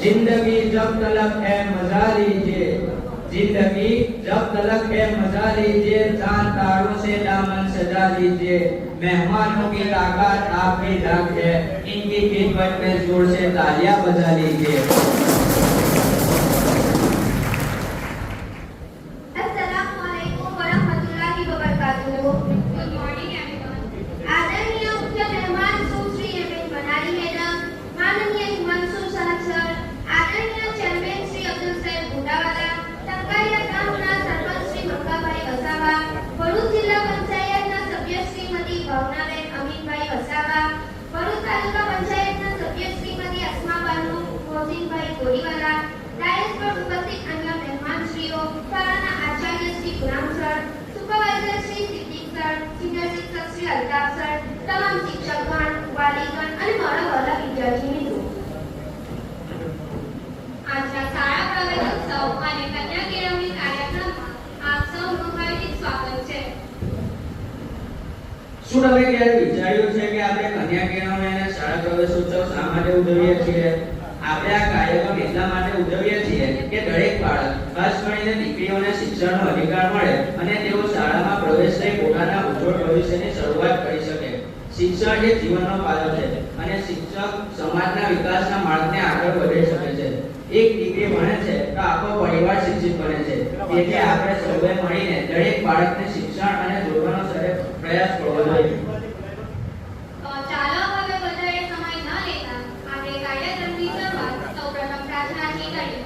जिंदगी जब तलक है मजा लीजिए, जिंदगी जब तलक है मजा लीजिए, चांद तारों से दामन सजा लीजिए। मेहमानों की ताकत आप में ढक है, इनकी खिदमत में जोर से तालियां बजा लीजिए। તમામ શિક્ષકગણ, વાલીગણ અને મારા વહાલા વિદ્યાર્થી મિત્રો, આજના શાળા પ્રવેશોત્સવ અને કન્યા કેળવણી કાર્યક્રમમાં આપ સૌનું હાર્દિક સ્વાગત છે। શું તમે ક્યારે વિચાર્યું છે કે આપણે કન્યા કેળવણી અને શાળા પ્રવેશોત્સવ શા માટે ઉજવીએ છીએ? આપણે આ કાર્યક્રમ એટલા માટે ઉજવીએ છીએ કે દરેક બાળક, ખાસ કરીને દીકરીઓને શિક્ષણનો અધિકાર મળે અને તેઓ શાળામાં પ્રવેશ લઈ પોતાના ઉજ્જવળ ભવિષ્યની શરૂઆત કરી શકે। શિક્ષણ એ જીવનનો પાયો છે અને શિક્ષક સમાજના વિકાસના માર્ગને આગળ વધારી શકે છે। એક દીકરી ભણે છે તો આખો પરિવાર શિક્ષિત બને છે। તેથી આપણે સૌએ મળીને દરેક બાળકને શિક્ષણ અને જોડવાનો પ્રયાસ કરવો જોઈએ। ચાલો હવે વધારે સમય ન લેતા આપણે કાર્યક્રમની શરૂઆત સૌપ્રથમ પ્રાર્થનાથી કરીએ।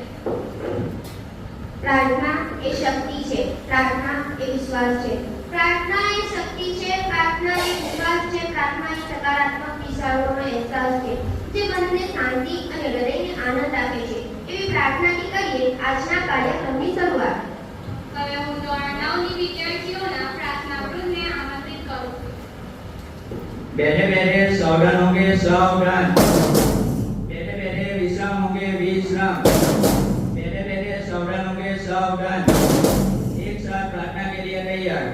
પ્રાર્થના એ શક્તિ છે, પ્રાર્થના એ વિશ્વાસ છે। પ્રાર્થના એ શક્તિ છે, પ્રાર્થના એ વિશ્વાસ છે, પ્રાર્થના એ સકારાત્મક વિચારોનો અહેસાસ છે જે મનને શાંતિ અને હૃદયને આનંદ આપે છે। એવી પ્રાર્થનાથી કરીએ આજના કાર્યક્રમની શરૂઆત। હવે હું ધોરણ 9 ની વિદ્યાર્થીઓના પ્રાર્થના વૃંદને આમંત્રિત કરું છું। बैठे बैठे सावधान होंगे सावधान, बैठे बैठे विश्राम होंगे विश्राम, बैठे बैठे सावधान होंगे सावधान। एक साथ प्रार्थना के लिए तैयार।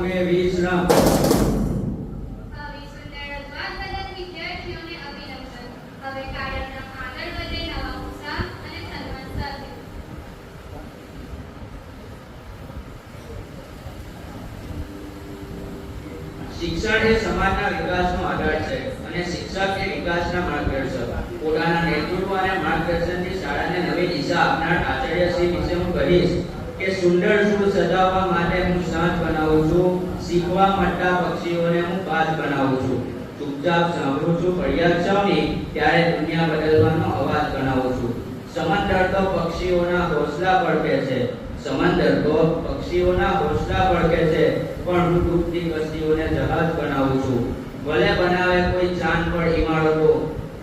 અંગે વિશ્રામ. આવી સુંદર રજૂઆત બદલ વિદ્યાર્થીઓને અભિનંદન. હવે કાર્યક્રમ આગળ વધે નવા ઉત્સાહ અને સન્માન સાથે. શિક્ષણ એ સમાજના વિકાસનો આધાર છે અને શિક્ષક એ વિકાસના માર્ગદર્શક. પોતાના નેતૃત્વ અને માર્ગદર્શનથી શાળાને નવી દિશા આપનાર આચાર્યશ્રી વિશે હું કહીશ કે સુંદર સૂર સજાવવા માટે હું શાંત બનાવું છું, શીખવા માંગતા પક્ષીઓને હું બાજ બનાવું છું, ચૂપચાપ સાંભળું છું ફરિયાદ સૌની, ત્યારે દુનિયા બદલવાનો અવાજ બનાવું છું. સમંદર તો પક્ષીઓના ઘોંસલા પડકે છે, સમંદર તો પક્ષીઓના ઘોંસલા પડકે છે, પણ હું ડૂબતી કશ્તીઓને જહાજ બનાવું છું. ભલે બનાવે કોઈ ચાંદ પર ઇમારતો,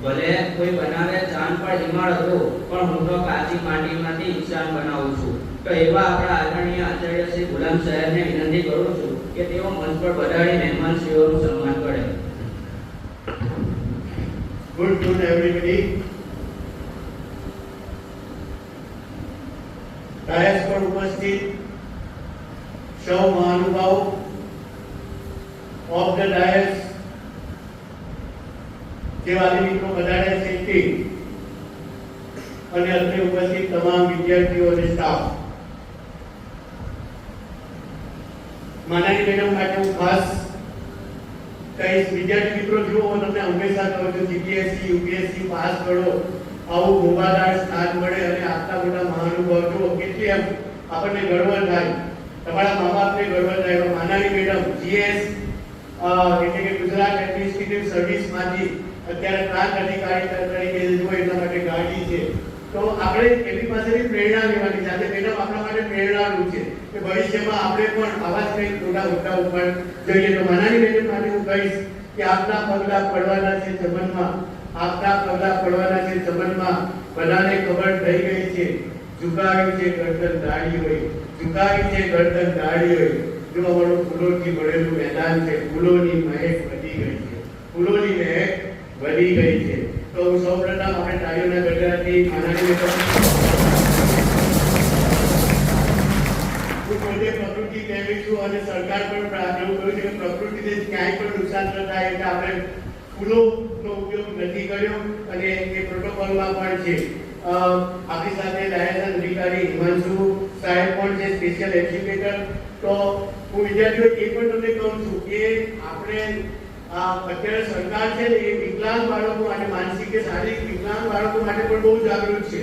ભલે કોઈ બનાવે ચાંદ પર ઇમારતો, પણ હું તો કાચી માટીમાંથી ઇન્સાન બનાવું છું. તો એવા આપણા આદરણીય આચાર્ય શ્રી ગુલામ સાહેબને વિનંતી કરું છું કે તેઓ મંચ પર પધારી મહેમાનશ્રીઓનું સન્માન કરે. Good everybody. ડાયસ પર ઉપસ્થિત સૌ મહાનુભાવો, ઓફ ધ ડાયસ જે વાલી મિત્રો પધાર્યા છે તે, અને અત્રે ઉપસ્થિત તમામ વિદ્યાર્થીઓ અને સ્ટાફ. માનનીય મેડમ માટે હું ખાસ કહીશ, વિદ્યાર્થી મિત્રો જુઓ, હું તમને હંમેશા કહું છું જીપીએસસી યુપીએસસી પાસ કરો, આવું મોભાદાર સ્થાન મળે અને આટલા બધા મહાનુભાવ જુઓ, કેટલી એમ આપણને ગર્વ થાય, તમારા મા બાપને ગર્વ થાય. માનનીય મેડમ જીએસ એટલે કે ગુજરાત એડમિનિસ્ટ્રેટિવ સર્વિસમાંથી અત્યારે પ્રાંત અધિકારી તરીકે જો એટલા માટે ગાડી છે. તો આપણે એની પાસેથી પ્રેરણા લેવાની સાથે મેડમ આપણા માટે પ્રેરણારૂપ છે કે ભવિષ્યમાં આપણે પણ આવા જ કંઈક મોટા મુદ્દા ઉપર જોઈએ. તો માનનીય મેડમ માટે હું કહીશ કે આપના પગલા પડવાના છે જમનમાં, આપના પગલા પડવાના છે જમનમાં. બધાને ખબર થઈ ગઈ છે, ઝુકાવી છે ગરદન દાઢી હોય, ઝુકાવી છે ગરદન દાઢી હોય. જો અમારું ફૂલોથી ભરેલું મેદાન છે, ફૂલોની મહેક વધી ગઈ છે, ફૂલોની મહેક વધી ગઈ છે. તો સૌપ્રથમ આપણે તાળીઓના ગગડાથી માનનીય મેડમ, હું પોતે પ્રકૃતિ પ્રેમી છું અને સરકાર પણ એવું કહ્યું છે કે પ્રકૃતિને ક્યાંય પણ નુકસાન ન થાય એટલે આપણે ફૂલોનો ઉપયોગ નથી કર્યો અને એ પ્રોટોકોલમાં પણ છે. આપણી સાથે લાયસન્સ અધિકારી હિમાંશુ સાહેબ પણ છે, સ્પેશિયલ એજ્યુકેટર. તો હું વિદ્યાર્થીઓ એ પણ તમને કહું છું કે આપણે અત્યારે સરકાર છે એ વિકલાંગ બાળકો અને માનસિક કે શારીરિક વિકલાંગ બાળકો માટે પણ બહુ જાગૃત છે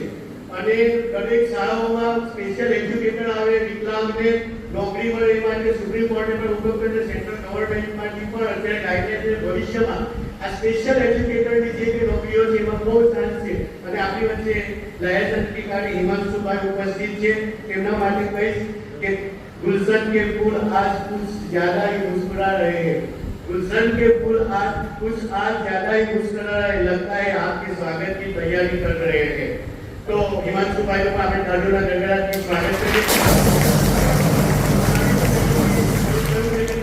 અને દરેક શાળાઓમાં સ્પેશિયલ એજ્યુકેટર આવે, વિકલાંગને નોકરી મળે એ માટે સુપ્રીમ કોર્ટે પણ હુકમ કર્યો, સેન્ટ્રલ ગવર્મેન્ટમાંથી પણ અત્યારે ગાઈડલાઈન છે. ભવિષ્યમાં આ સ્પેશિયલ એજ્યુકેટરની જે કે નોકરીઓ છે એમાં બહુ ચાન્સ છે અને આપણી વચ્ચે લાયસન્સ અધિકારી હિમાંશુભાઈ ઉપસ્થિત છે. તેમના માટે કહીશ કે गुलशन के फूल आज कुछ ज्यादा ही मुस्कुरा रहे हैं, गुलशन के फूल आज कुछ आज ज्यादा ही मुस्कुरा रहे हैं, लगता है आपके स्वागत की तैयारी कर रहे हैं. तो हिमांशु भाई को આપણે તાળીઓના ગગડાથી સ્વાગત કરીએ.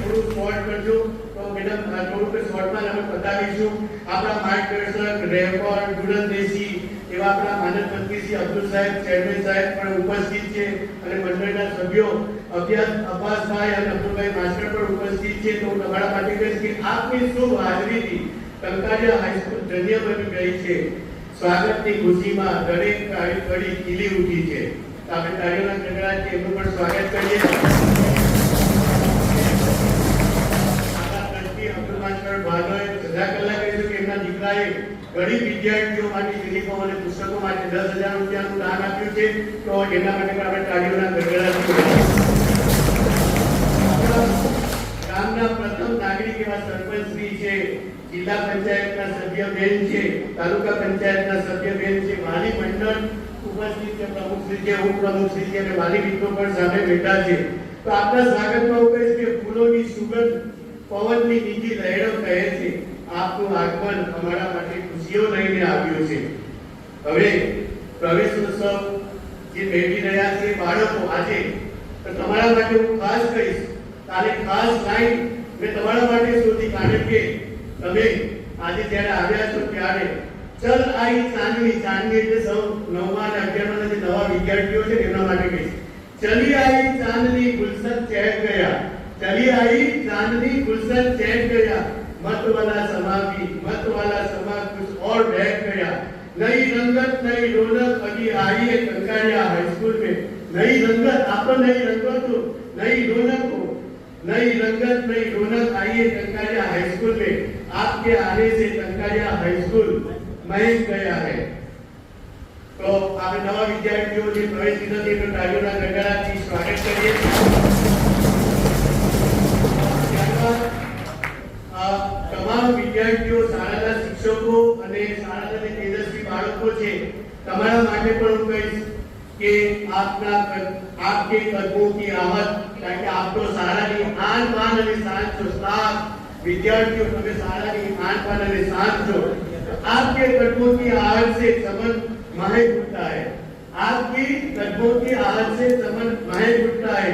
થોડું શોર્ટ કરજો તો મેડમ થોડું શોર્ટમાં અમે બતાવીશું. આપણા માર્ગદર્શક રેકોર્ડ દુરંત દેશી એવા આપણા માનદ મંત્રી શ્રી અબ્દુલ સાહેબ ચેરમેન સાહેબ પણ ઉપસ્થિત છે અને મંડળના સભ્યો અબ્બાસભાઈ અને અબ્દુલભાઈ માસ્ટર પણ ઉપસ્થિત છે. તો હું તમારા માટે કહીશ કે આપની શુભ હાજરીથી કંકારિયા હાઈસ્કૂલ ધન્ય બની ગઈ છે. સ્વાગતની ખુશીમાં દરેક કડી ખીલી ઉઠી છે. આપણે તાળીઓના ગગડાથી એમનું પણ સ્વાગત કરીએ. આપણા ટ્રસ્ટી અબ્દુલ માસ્ટર ભાગોએ જઝાકલ્લાહ કહીશું કે એમના દીકરાએ ગરીબ વિદ્યાર્થીઓ માટે યુનિફોર્મ અને પુસ્તકો માટે 10,000 રૂપિયાનું દાન આપ્યું છે. તો એના માટે પણ આપણે તાળીઓના ગગડાથી ગામના પ્રથમ નાગરિક એવા સરપંચશ્રી છે, જિલ્લા પંચાયતના સભ્ય બેન છે, તાલુકા પંચાયતના સભ્ય બેન છે, વાલી મંડળ ઉપસ્થિત છે, પ્રમુખશ્રી છે, ઉપપ્રમુખશ્રી છે અને વાલી મિત્રો પણ સામે બેઠા છે. તો આપના સ્વાગતમાં હું કહીશ કે ફૂલોની સુગંધ પવનની નીચે લહેરો કહે છે, આપનું આગમન અમારા માટે ખુશીઓ લઈને આવ્યું છે. હવે પ્રવેશોત્સવ જે મેળવી રહ્યા છે બાળકો આજે, તો તમારા માટે હું ખાસ કહીશ, કાલે ખાસ લાઈન મેં તમારા માટે શોધી, કારણ કે તમે આજે જ્યારે આવ્યા છો ત્યારે ચલ આઈ ચાંદની, ચાંદની એટલે સૌ 9મા અને 11મા જે નવા વિદ્યાર્થીઓ છે એમના માટે કહીશ, ચલી આઈ ચાંદની ગુલશન ચહેક ગયા, चली आई चांदनी गुलशन चैन गया, मत वाला समा कुछ और बैठ गया। नई रंगत नई रौनक अभी आई है कंकारिया हाई स्कूल में। नई रंगत आप नई रंगत हो, नई रौनक हो, नई रंगत नई रौनक आई है कंकारिया हाई स्कूल में। आपके आने से कंकारिया हाई स्कूल महक गया है। तो आप नवा विद्यार्थियों જે પ્રવેશ લીધો છે તો તાળીઓના ગણગણાટથી સ્વાગત કરીએ। ત્યારબાદ તમામ વિદ્યાર્થીઓ, શાળાના શિક્ષકો અને શાળાના જે તેજસ્વી બાળકો છે તમારા માટે પણ હું કહીશ કે आपके कदमों की आहट, કારણ કે આપ તો શાળાની આન બાન અને શાન છો। સ્ટાફ વિદ્યાર્થીઓ તમે શાળાની આન બાન અને શાન છો। आपके कदमों की आहट से चमन महक उठता है, आपकी कदमों की आहट से चमन महक उठता है।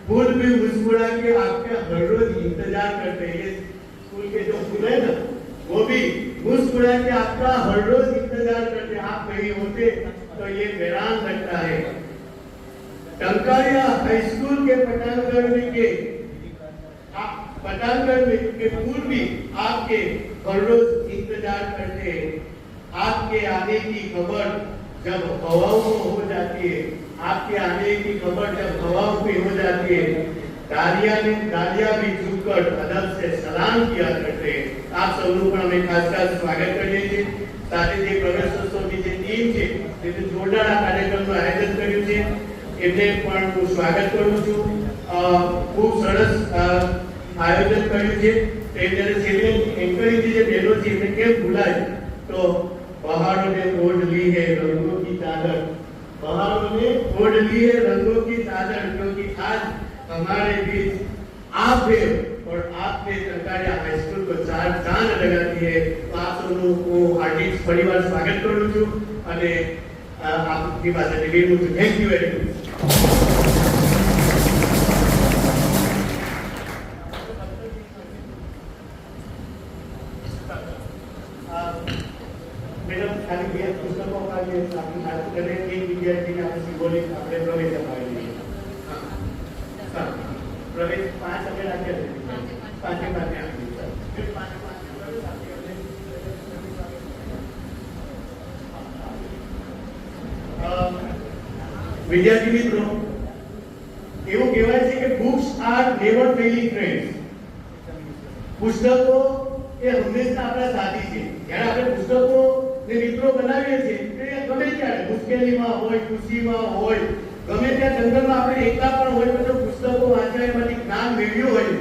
फूल भी मुस्कुरा के आपका हर रोज इंतजार करते हैं। ये स्कूल के जो फूल है ना वो भी मुस्कुरा के आपका हर रोज इंतजार करते हैं। आप नहीं होते तो ये वीरान लगता है। कंकारिया हाई स्कूल के पठानगढ़ में के फूल भी आपके हर रोज इंतजार करते हैं। आपके आने की खबर जब हवाओं में हो जाती है, आपके आने की खबर जब हवाओं में हो जाती है, डालिया भी झुककर अदब से सलाम किया करते हैं। आप सबનું પણ અમે ખાસ સ્વાગત કરીએ છીએ। સાથે જે પ્રવેશોત્સવની જે ટીમ છે તેને જોરદાર આ કાર્યક્રમનું આયોજન કર્યું છે એમને પણ હું સ્વાગત કરું છું। ખૂબ સરસ આયોજન કર્યું છે। ત્યારે છેલ્લે એન્કરિંગ જે બહેનો છે એમને કેમ ભૂલાય, તો पहाड़ों ने ओढ़ ली है रंगों की चादर, पहाड़ों ने ओढ़ ली है रंगों की चादर, क्योंकि आज हमारे बीच आप है और आपने कंकारिया हाई स्कूल को चार चांद लगा दिए। तो आप सबનું હું હાર્દિક ફરીવાર સ્વાગત કરું છું અને આપની પાસે વિનંતી છું। Thank you very much. Madam खाली બે પુસ્તકો કાઢીએ આપણે સાચું કરે એક વિદ્યાર્થીને આપણે સિમ્બોલિક આપણે પ્રવેશ અપાવી દઈએ। હા પ્રવેશ 5 આપણે રાખ્યા છે, 5 આપી વિદ્યાર્થી મિત્રો એવું કહેવાય છે કે books are never failing friends। પુસ્તકો એ હંમેશા આપણા સાથી છે। જ્યારે આપણે પુસ્તકો ને મિત્રો બનાવીએ છીએ તે ગમે ત્યારે મુશ્કેલીમાં હોય, ખુશીમાં હોય, ગમે ત્યાં જંગલમાં આપણે એકલા પણ હોય તો પુસ્તકો વાંચ્યા એમાંથી જ્ઞાન મેળવ્યું હોય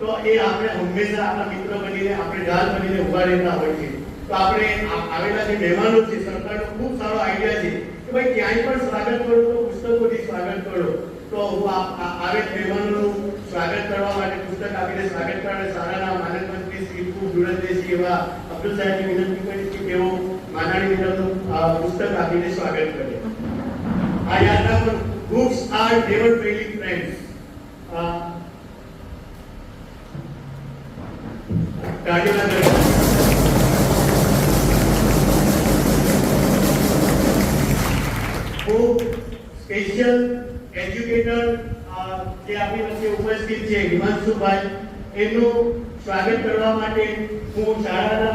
તો એ આપણે હંમેશા આપણા મિત્ર બનીને આપણે ઢાલ બનીને ઉભા રહેતા હોય છે। તો આપણે આવેલા જે મહેમાનો છે સરકારનો ખૂબ સારો આઈડિયા છે કે ભાઈ ક્યાંય પણ સ્વાગત કરો તો પુસ્તકોથી સ્વાગત કરો। તો હું આવેલ મહેમાનોનું સ્વાગત કરવા માટે પુસ્તક આપીને સ્વાગત કરવા શાળાના માનદ મંત્રી શ્રી ખૂબ દુરંદેશી એવા અબ્દુલ સાહેબની વિનંતી કરીશ કે તેઓ માનાણી મેડમનું પુસ્તક આપીને સ્વાગત કરે। આ યાદ રાખો, books are never failing friends। Special educator જે આપણી વચ્ચે ઉપસ્થિત છે હિમાંશુભાઈ, એમનું સ્વાગત કરવા માટે હું શાળાના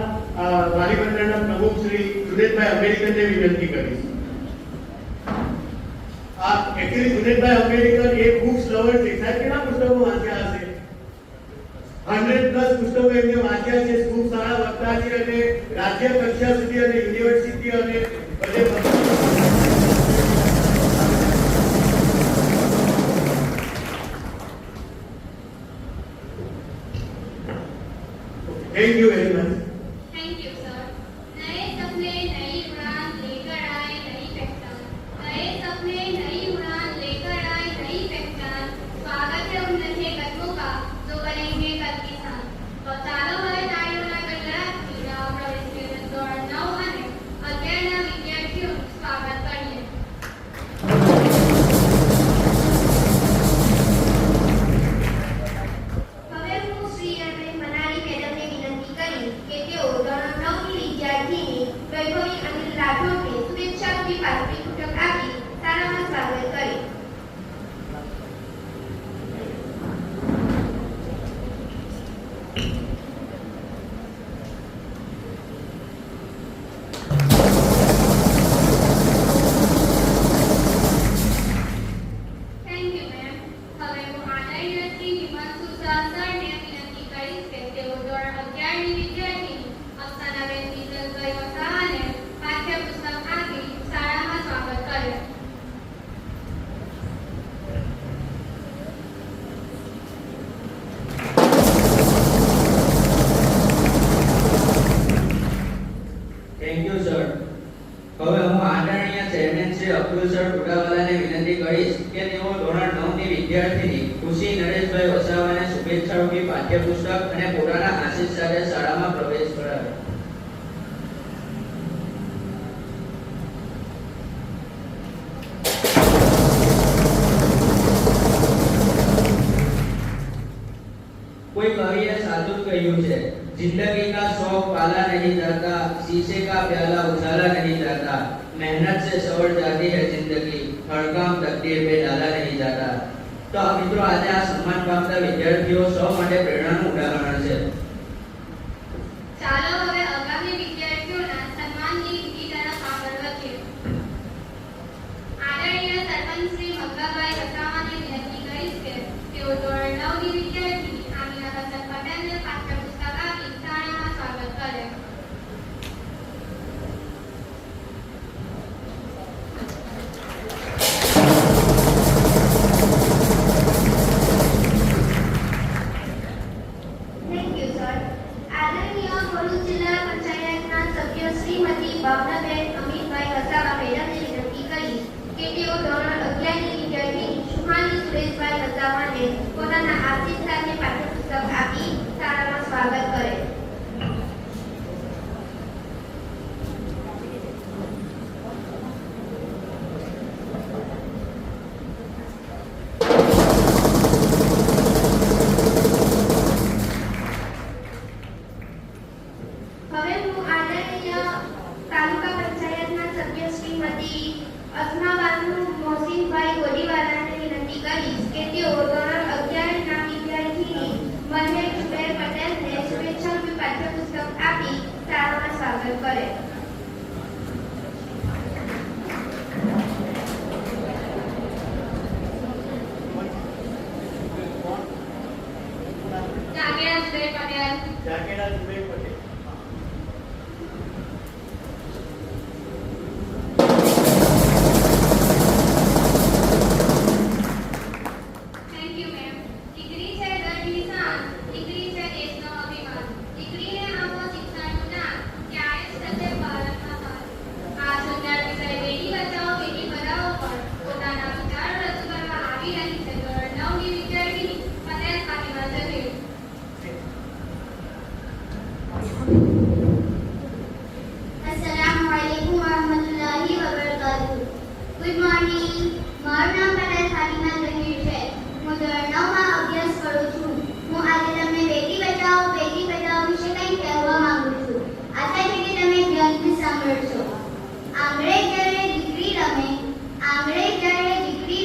વાલી મંડળના પ્રમુખ શ્રી જુનેદભાઈ અમેરિકનને વિનંતી કરીશ। एक्चुअली जुनेदभाई अम्बेडकर ये बुक्स लवर છે। સાહેબ કેટલા પુસ્તકો વાંચ્યા હશે? 100+ પુસ્તકો એમને વાંચ્યા છે। ખૂબ સારા વક્તા છે અને રાજ્ય કક્ષા સુધી અને યુનિવર્સિટી અને બધે thank you very much. Thank you sir. नए सपने नई उड़ान लेकर आए नई पहचान, नए सपने नई उड़ान लेकर आए नई पहचान। स्वागत है उन नन्हे कदमों का जो बनेंगे कल किसान। तो चालो હવે તાળીઓના ગણગણાટથી નવા પ્રવેશ દોડ 9 અને 11ના વિદ્યાર્થીઓ અતુલ ડોડાવાલાને વિનંતી કરીશ કે તેઓ ધોરણ 9 ની વિદ્યાર્થીની ખુશી નરેશભાઈ વસાવાને શુભેચ્છારૂપી પાઠ્યપુસ્તક અને પોતાના આશીષ સાથે શાળામાં પ્રવેશ કરાવે. कोई कवि ने साधु કહ્યું છે, जिंदगी का शौक पाला नहीं जाता, शीशे का प्याला उछाला नहीं जाता, मेहनत से सवर जाती है जिंदगी, हर काम तकदीर पे डाला नहीं जाता. તો આ મિત્રો આજે આ સન્માન પામતા વિદ્યાર્થીઓ સૌ માટે પ્રેરણાનું ઉદાહરણ છે. ચાલો હવે આગામી વિદ્યાર્થીઓના સન્માનની વિધિ તરફ આગળ વધીએ. આદરણીય સરપંચ શ્રી મંગાભાઈ વસાવાને વિનંતી કરીશ કે તેઓ ધોરણ 9 ની વિદ્યાર્થી આમિના હસન પટેલને પાઠ્યપુસ્તક આપી શાળામાં સ્વાગત કરે. Thank you sir. આદરણીય ભરૂચ જિલ્લા પંચાયતના સભ્ય શ્રીમતી ભાવનાબેન અમિતભાઈ વસાવા મેડમને વિનંતી કરી કે તેઓ ધોરણ 11 ની વિદ્યાર્થી સુહાની સુરેશભાઈ વસાવાને પોતાના આશીષ સાથે પાઠ્યપુસ્તક આપી શાળામાં સ્વાગત કરે. હવે હું આદરણીય તાલુકા પંચાયતના સભ્ય શ્રીમતી અસ્માબાનુ મોહસિનભાઈ ગોડીવાલાને વિનંતી કરીશ કે તેઓ ધોરણ 11 ના વિદ્યાર્થીની મહેક ઝુબેર પટેલને શુભેચ્છારૂપી પાઠ્યપુસ્તક આપી શાળામાં સ્વાગત કરે. Jagera Zuber Patel. Jakeda Zuber Patel. Thank you ma'am. દીકરી છે ઘરની શાન, દીકરી છે દેશનો અભિમાન, દીકરીને આપો શિક્ષણનું દાન, ત્યારે જ થશે ભારતમાં માન. આ સુંદર વિષય બેટી બચાવો બેટી પઢાઓ પર પોતાના વિચારો રજૂ કરવા આવી રહી છે ધોરણ 9 ની વિદ્યાર્થીની પટેલ ફાતિમા ઝહીર. अस्सलामुअलैकुम वरहमतुल्लाहि वबरकातुहू. Good morning. મારું નામ પટેલ ફાતિમા ઝહીર છે. હું ધોરણ 9 માં અભ્યાસ કરું છું. હું આજે તમને બેટી બચાવો વિશે કંઈક કહેવા માંગુ છું. આશા છે કે તમે ધ્યાનથી સાંભળશો. આંગણે જ્યારે દીકરી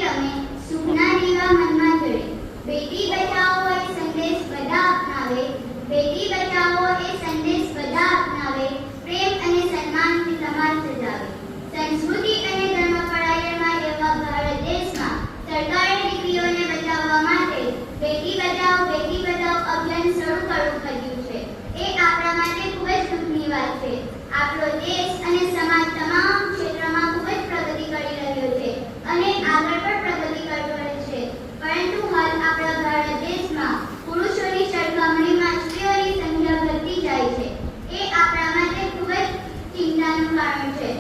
રમે, સુખના દીવા મનમાં જળે. બેટી બચાવો એ સંદેશ બધા અપનાવે, બેટી બચાવો એ સંદેશ બધા અપનાવે, પ્રેમ અને સન્માનથી સમાજ સજાવે. સંસ્કૃતિ અને ધર્મ પરાયણમાં એવા ભારત દેશમાં સરકારે દીકરીઓને બચાવવા માટે બેટી બચાવો અભિયાન શરૂ કર્યું છે. એ આપણા માટે ખૂબ જ દુઃખની વાત છે. આપણો દેશ અને સમાજ તમામ ક્ષેત્રમાં ખૂબ જ પ્રગતિ કરી રહ્યો છે અને આગળ પણ પ્રગતિ કરતો રહેશે. પરંતુ હાલ આપણા ભારત દેશમાં પુરુષોની સરખામણીમાં સ્ત્રીઓની સંખ્યા ઘટતી જાય છે. એ આપણા માટે ખૂબ જ ચિંતાનું કારણ છે.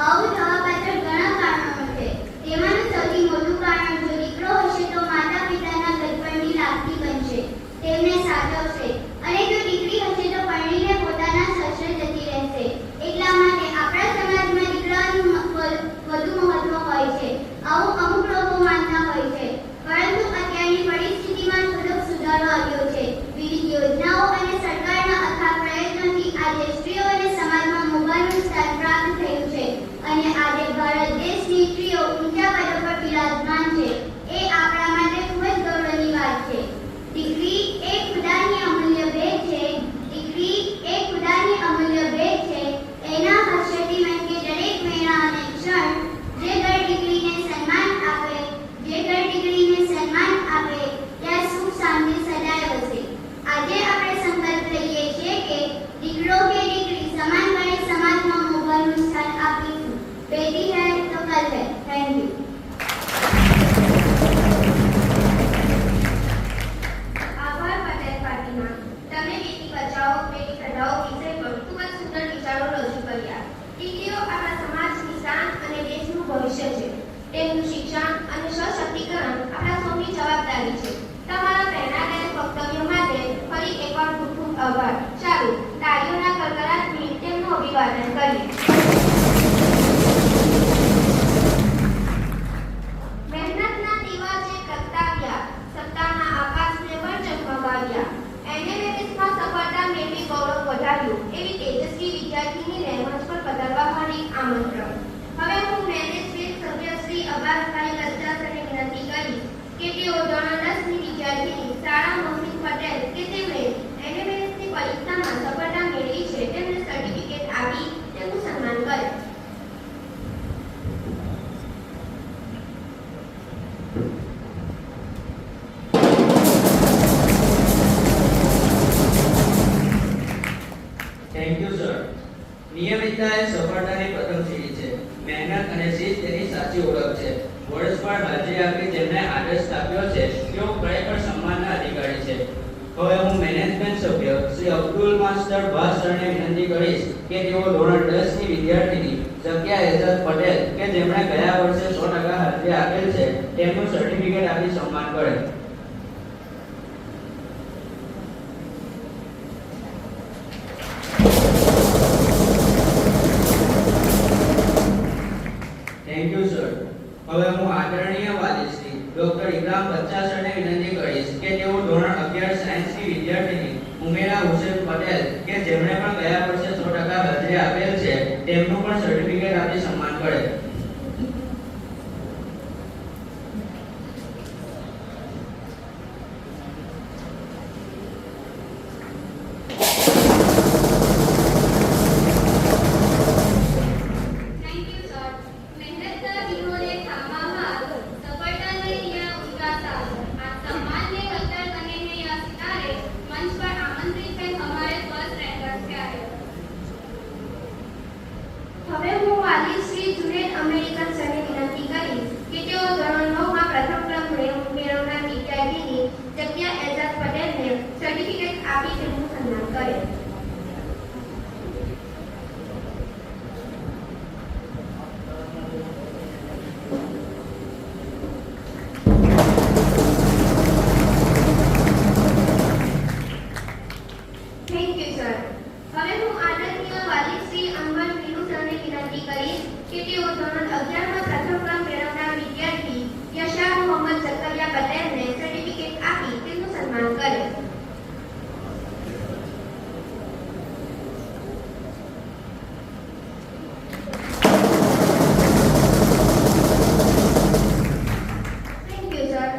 આવું થવા પાછળ ઘણા કારણો છે. તેમાંનું સૌથી મોટું કારણ જો દીકરો હશે તો માતા પિતાના ગડપણની લાગણી બનશે, તેમને સાચવશે, અને જો દીકરી હશે તો પરણીને પોતાના સસરે જતી રહેશે. એટલા માટે આપણા સમાજમાં દીકરાનું વધુ મહત્વ હોય છે. આવું અમુક લોકો માનતા હોય છે. પરંતુ અત્યારની પરિસ્થિતિમાં થોડોક સુધારો આવ્યો છે. વિવિધ યોજનાઓ અને સરકારના અથાગ પ્રયત્નોથી આજે સ્ત્રીઓ અને સમાજમાં મોભાનું સ્થાન પ્રાપ્ત થયું છે અને આજે ભારત દેશની સ્ત્રીઓ ઊંચા પદો પર બિરાજમાન છે. એ આપણા માટે ખૂબ જ ગૌરવની વાત છે. દીકરી એ ખુદાની અમૂલ્ય ભેટ છે. એના હર્ષથી મનકે દરેક મેળા અને ક્ષણ જે ઘર દીકરીને સન્માન આપે ત્યાં સુખ શાંતિ સદાય વસે. આજે આપણે સંકલ્પ લઈએ છીએ કે દીકરો કે દીકરી સમાન ગણે સમાજમાં મોભાનું સ્થાન આપીશું. બેટી હૈ તો કલ હૈ. Thank you. આભાર પટેલ ફાતિમા. તમે બેટી બચાવો બેટી પઢાઓ વિષય પર ખૂબ જ સુંદર વિચારો રજૂ કર્યા. દીકરીઓ આપણા સમાજની શાન અને દેશનું ભવિષ્ય છે. તેમનું શિક્ષણ અને સશક્તિકરણ આપણા સૌની જવાબદારી છે. તમારા પ્રેરણાદાયક વક્તવ્ય માટે ફરી એકવાર ખૂબ ખૂબ આભાર. ચાલો તાળીઓના ગડગડાટથી તેમનું અભિવાદન કરીએ. મહેનતના દીવા જે પ્રગટાવ્યા, સત્તાના આકાશને પણ ઝગમગાવ્યા, એનએમએમએસમાં સફળતા મેળવી ગૌરવ વધાર્યું એવી તેજસ્વી વિદ્યાર્થીનીને મંચ પર પધારવા મારી આમંત્રણ. હવે હું મેનેજમેન્ટ સભ્ય શ્રી અબ્બાસભાઈ લજ્જાસને વિનંતી કરીશ કે તેઓ ધોરણ 10 ની વિદ્યાર્થીની શાળા મોહસિન પટેલ કે જેમણે એનએમએમએસની પરીક્ષામાં સફળતા મેળવી છે તેમને સર્ટિફિકેટ આપી તેમનું સન્માન કરે. Thank you sir. નિયમિતતા એ સફળતાની પ્રથમ સીડી છે. મહેનત અને શિસ્ત તેની સાચી ઓળખ છે. વર્ષભર હાજરી આપી જેમને આદર્શ સ્થાપ્યો છે તેઓ ખરેખર સન્માનના અધિકારી છે. હવે હું મેનેજમેન્ટ સભ્ય શ્રી અબ્દુલ માસ્ટર ભાસ સરને વિનંતી કરીશ કે તેઓ ધોરણ 10 ની વિદ્યાર્થીની જગ્યા એજાજ પટેલ કે જેમણે ગયા વર્ષે 100% હાજરી આપેલ છે તેમનું સર્ટિફિકેટ આપી સન્માન કરે. Thank you sir. હવે હું આદરણીય વાલી શ્રી ડોક્ટર ઇબ્રાહિમ બચ્ચા સરને વિનંતી કરીશ કે તેઓ ધોરણ 11 સાયન્સની વિદ્યાર્થીની ઉમેરા હુસેન પટેલ કે જેમણે પણ ગયા વર્ષે 100% હાજરી આપેલ છે તેમનું પણ સર્ટિફિકેટ આપી સન્માન કરે. Thank you sir. મહેનતના જીવોને થામામાં સફળતાને યા ઉદ્ગાતા આ સન્માનને કદર કરીને યા સિતારે મંચ પર આમંત્રિત है हमारे फर्स्ट रैंकर्स के आए. હવે હું વાલી શ્રી જુનેદ અમેરિકન સરને વિનંતી કરીશ કે તેઓ ધોરણ 9 માં પ્રથમ ક્રમ મેળવનાર વિદ્યાર્થીની જગ્યા એજાજ પટેલને સર્ટિફિકેટ આપી તેમનું સન્માન કરે. Thank you sir. હવે હું આદરણીય વાલી શ્રી અંબર મીનુ સરને વિનંતી કરીશ કે તેઓ ધોરણ 11 માં પ્રથમ ક્રમ મેળવનાર વિદ્યાર્થી યશા મોહમ્મદ ઝકરિયા પટેલને સર્ટિફિકેટ આપી તેમનું સન્માન કરે. Thank you sir.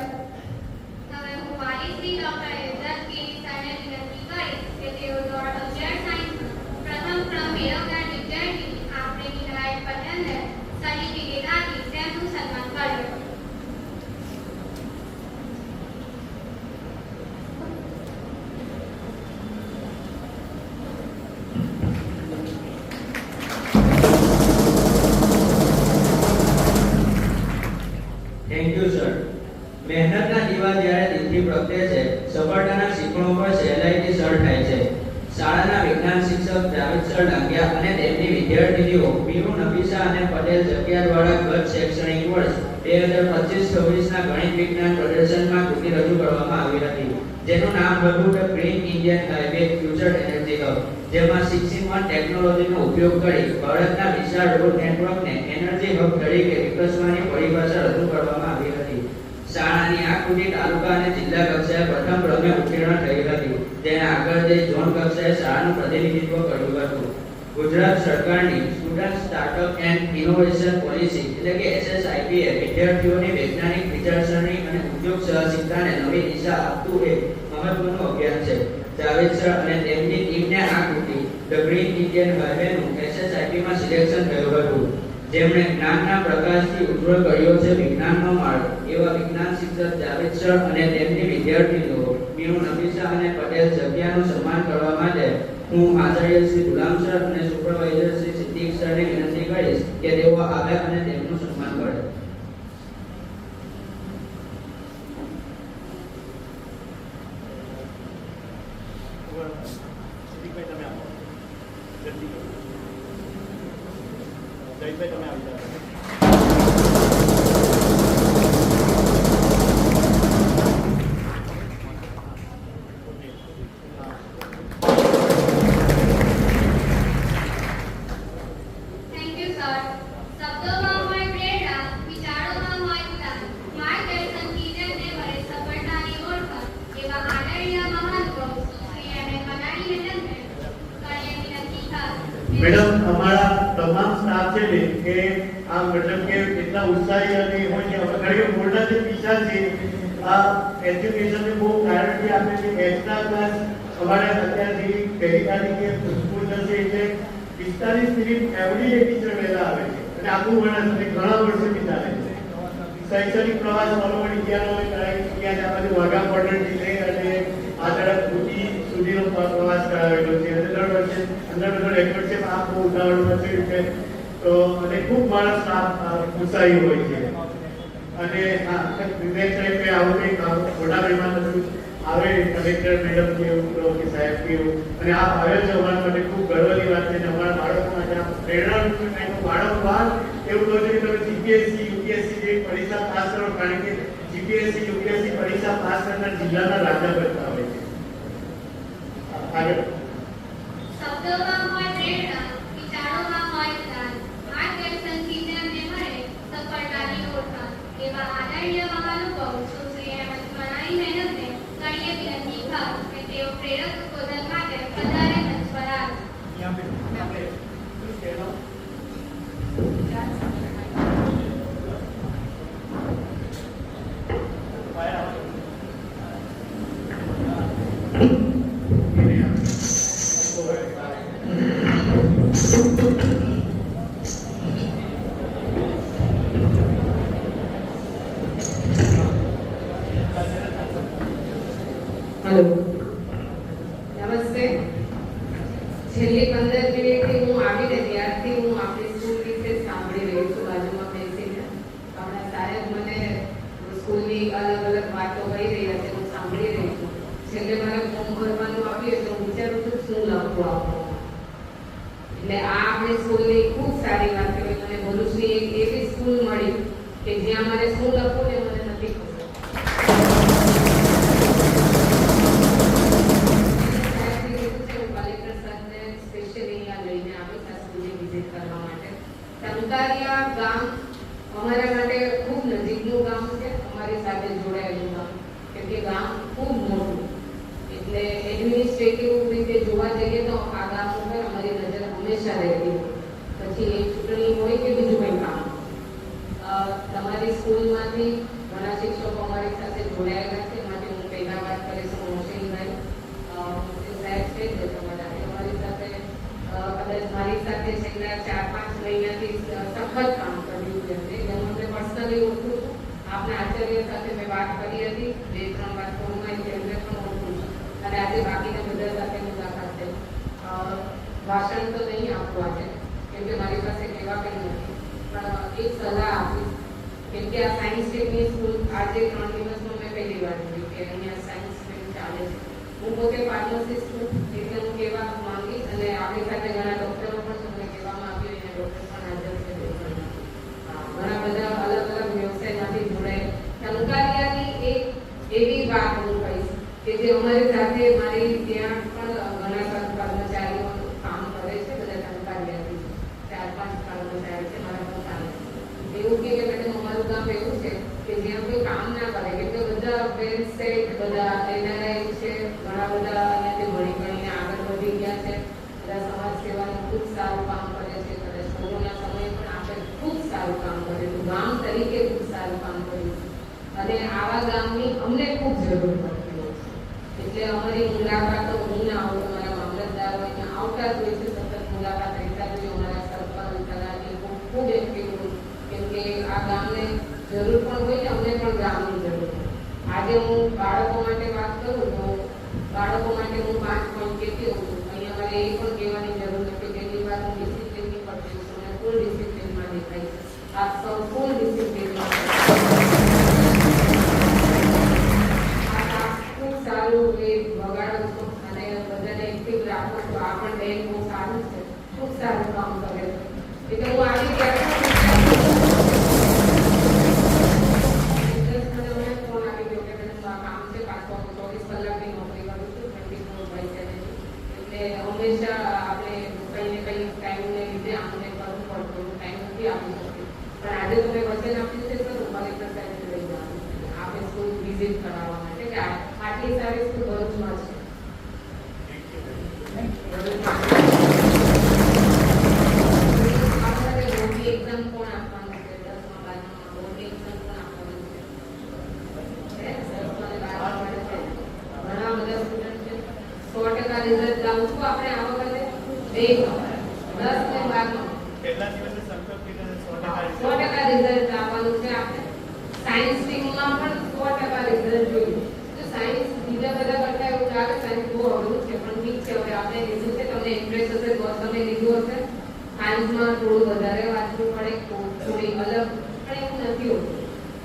હવે હું વાલી શ્રી ડોક્ટર એજાજ કેની સરને વિનંતી કરીશ કે તેઓ ધોરણ 11 સાયન્સમાં પ્રથમ ક્રમ મેળવનાર વિદ્યાર્થી આપણે વિનાયક પટેલને સર્ટિફિકેટ આપી તેમનું સન્માન કરે. Thank you sir. મહેનતના દીવા જ્યારે દિલથી પ્રગટે છે સફળતાના શિખરો પર સહેલાઈથી સર થાય છે. શાળાના વિજ્ઞાન શિક્ષક જાવેદ સર ડાંગિયા અને તેમની વિદ્યાર્થીનીઓ મીનુ નફીસા અને પટેલ જગ્યા દ્વારા ગત શૈક્ષણિક વર્ષ 2025-26 ના ગણિત વિજ્ઞાન પ્રદર્શનમાં કૃતિ રજૂ કરવામાં આવી હતી જેનું નામ હતું the green Indian highway future energy hub, જેમાં 6-in-1 ટેકનોલોજીનો ઉપયોગ કરી ભારતના વિશાળ રોડ નેટવર્કને એનર્જી હબ તરીકે વિકસાવવાની પરિભાષા રજૂ કરવામાં આવી હતી. શાળાની આ કૃતિ તાલુકા અને જિલ્લા કક્ષાએ પ્રથમ ક્રમે ઉત્તીર્ણ થઈ હતી. તેના આગળ જઈ ઝોન કક્ષાએ શાળાનું પ્રતિનિધિત્વ કર્યું હતું. ગુજરાત સરકારની student startup and innovation policy એટલે કે SSIP એ વિદ્યાર્થીઓની વૈજ્ઞાનિક વિચારસરણી અને ઉદ્યોગ સાહસિકતાને નવી દિશા આપતું એક મહત્વનું અભિયાન છે. જાવેદ સર અને તેમની ટીમને આ કૃતિ ધ ગ્રીન ઇન્ડિયન હાઈવેનું SSIP માં સિલેક્શન થયું હતું. જેમણે જ્ઞાનના પ્રકાશથી ઉજ્જવળ કર્યો છે વિજ્ઞાનનો માર્ગ એવા વિજ્ઞાન શિક્ષક જાવેદ સર અને તેમની વિદ્યાર્થીનીઓ મીનુ નફીસા અને પટેલ જગ્યાનું સન્માન કરવા માટે હું આચાર્ય શ્રી ગુલામ સર અને સુપરવાઇઝર શ્રી સિદ્દીક સરને વિનંતી કરીશ કે તેઓ આવે અને તેમનું સન્માન કરે. સિદ્દીકભાઈ તમે આપો. જલ્દી કરો. જયભાઈ તમે આવી જાઓ. મેડમ, અમારા તમામ સ્ટાફ છે ને કે આ મતલબ કે એટલા ઉત્સાહી અને હોય છે. અમે ઘણી મોટા જે પીછા છે આ એજ્યુકેશનને બહુ પ્રાયોરિટી આપે છે. એક્સ્ટ્રા ક્લાસ અમારે અત્યારે જે પહેલી તારીખે સ્કૂલ થશે એટલે 45 મિનિટ એવરી ટીચર વહેલા આવે છે અને આખું વર્ષ અને ઘણા વર્ષોથી ચાલે છે. શૈક્ષણિક પ્રવાસ ઓલઓવર ઇન્ડિયાનો કરાવી ચૂક્યા છે. આ બાજુ વાઘા બોર્ડરથી લઈ અને આ તરફ ઊટી સુધીનો પ્રવાસ કરાવેલો છે અને દર વર્ષે અંદર રેકોર્ડ છે. આ બહુ ઉદાહરણમાં થયું છે. તો અને ખૂબ મારા સ્ટાફ ઉત્સાહી હોય છે. અને હા, વિવેક સાહેબ કે આવું કંઈક મોટા મહેમાન હતું આવે કલેક્ટર મેડમ કે એવું કે સાહેબ કે એવું અને આ આવ્યો છે અમારા માટે ખૂબ ગર્વની વાત છે. અને અમારા બાળકો માટે આ પ્રેરણાનું વારંવાર એવું કહું છું કે તમે જીપીએસસી યુપીએસસી જેવી પરીક્ષા પાસ કરો, કારણ કે જીપીએસસી યુપીએસસી પરીક્ષા પાસ કરનાર જિલ્લાના રાજા બનતા હોય છે. આગળ શબ્દોમાં હોય પ્રેરણા, વિચારોમાં હોય જ્ઞાન, માર્ગદર્શનથી જેમને મળે સફળતાની ઓળખાણ. એવા આદરણીય મહાનુભાવ સુશ્રી મનાઈ મેડમને કરીએ વિનંતી ખાસ કે તેઓ પ્રેરક ઉદ્બોધન માટે વધારે મંચ પર આવે. હેલો, નમસ્તે. છેલ્લી 15 મિનિટથી હું આવીને ત્યારથી હું આપણી સ્કૂલ વિશે સાંભળી રહી છું બાજુમાં બેસીને. આપણા સાહેબ મને સ્કૂલની અલગ અલગ વાતો કહી રહ્યા છે, હું સાંભળી રહી છું. છેલ્લે મારે ફોર્મ ભરવાનું આપ્યું તો હું વિચારું છું શું લખવું આપવું. એટલે આ આપણી સ્કૂલની ખૂબ સારી વાત કહેવાય. મને ભરૂચની એક એવી સ્કૂલ મળી કે જ્યાં મારે શું લખવું ને મને નથી ખબર. ટંકારિયા ગામ અમારા માટે ખૂબ નજીકનું ગામ છે, અમારી સાથે જોડાયેલું ગામ, કેમ કે ગામ ખૂબ મોટું. એટલે એડમિનિસ્ટ્રેટિવ રીતે જોવા જઈએ તો આ ગામ ઉપર અમારી નજર હંમેશા રહેતી હોય. પછી એક ચૂંટણી હોય કે બીજું કંઈ કામ. તમારી સ્કૂલમાંથી ઘણા શિક્ષકો અમારી સાથે જોડાયેલા છે, માટે હું પહેલા વાત કરીશ મોહસિનભાઈ સાહેબ છે જે તમારા અમારી સાથે કદાચ મારી સાથે છેલ્લા 4-5 મહિનાથી સખત કામ કર્યું છે. એટલે હું અમને પર્સનલી ઓળખું છું. આપના આચાર્ય સાથે મેં વાત કરી હતી, 2-3 વાર ફોનમાં એમને પણ ઓળખું છું અને આજે બાકીના બધા સાથે મુલાકાત થઈ. ભાષણ તો નહીં આપવું આજે, કેમ કે મારી પાસે કહેવા કંઈ નથી, પણ એક સલાહ આપીશ. કેમ કે આ સાયન્સ સ્ટ્રીમની સ્કૂલ આજે 3 દિવસમાં મેં પહેલી વાર જોઈ કે અહીંયા સાયન્સ સ્ટ્રીમ ચાલે છે. હું પોતે ફાર્માસિસ્ટ છું, એટલે હું કહેવા માંગીશ અને આપણી સાથે ઘણા ડૉક્ટરો પણ તમને કહેવામાં આવ્યું અહીંયા ડૉક્ટર પણ હાજર છે. ઘણા બધા અલગ અલગ વ્યવસાયમાંથી જોડાય. ટંકારિયાની એક એવી વાત હું કહીશ કે જે અમારી સાથે મારી ત્યાં પણ ઘણા કર્મચારીઓ કામ કરે છે. બધા ટંકારિયાથી 4-5 કર્મચારી છે મારા પોતાના. એવું કે મેડમ અમારું ગામ એવું છે કે જ્યાં કોઈ કામ ના કરે, કેમ કે બધા વેલ સેટ, બધા એનઆરઆઈ છે, ઘણા બધા અહીંયાથી ભણી ગણીને આગળ વધી ગયા છે. બધા સમાજ સેવાનું ખૂબ સારું કામ કરે છે. કદાચ કોરોના સમયે પણ આપણે ખૂબ સારું કામ કર્યું, ગામ તરીકે ખૂબ સારું કામ કર્યું અને આવા ગામની અમને ખૂબ જરૂર પડતી હોય છે. એટલે અમારી મુલાકાતો હું ના આવું, અમારા મામલતદારો અહીંયા આવતા જ હોય છે, સતત મુલાકાત રહેતા જ હોય. અમારા સરપંચ તલાટી ખૂબ એક્ટિવ હોય, કેમ કે આ ગામને જરૂર પણ હોય ને અમને પણ ગામની જરૂર હોય. આજે હું બાળકો માટે વાત કરું તો બાળકો માટે હું 5 પોઈન્ટ કહેતી હોઉં છું. અહીંયા મારે એ પણ કહેવાની જરૂર નથી કે એની વાત હું ડિસિપ્લિનની પડતી છું અને ફૂલ ડિસિપ્લિનમાં દેખાય છે. આપ સૌ ફૂલ ડિસિપ્લિનમાં ખૂબ સારું એ વગાડો છો અને બધાને એક્ટિવ રાખો છો. આ પણ બેન બહુ સારું છે, ખૂબ સારું કામ કરે છે. એટલે હું આવી ગયા હંમેશા આપણે કંઈ ને કંઈ ટાઈમને લીધે આપણે કરવું પડતું, ટાઈમ નથી આપી શકીએ. પણ આજે તમે આપણે આ વખતે 10 ને 12 પહેલા દિવસે સંકલ્પ લીધો છે 100% રિઝલ્ટ આવવાનું છે. આપણે સાયન્સ સ્ટ્રીમમાં પણ 100% રિઝલ્ટ જોયું. તો સાયન્સ બીજા બધા કરતા એવું લાગે સાયન્સ બહુ અઘરું છે, પણ ઠીક છે, હવે આપણે લીધું છે. તમને ઇન્ટરેસ્ટ હશે તો તમે લીધું હશે. સાયન્સમાં થોડું વધારે વાંચવું પડે, થોડી અલગ, પણ એવું નથી હોતું.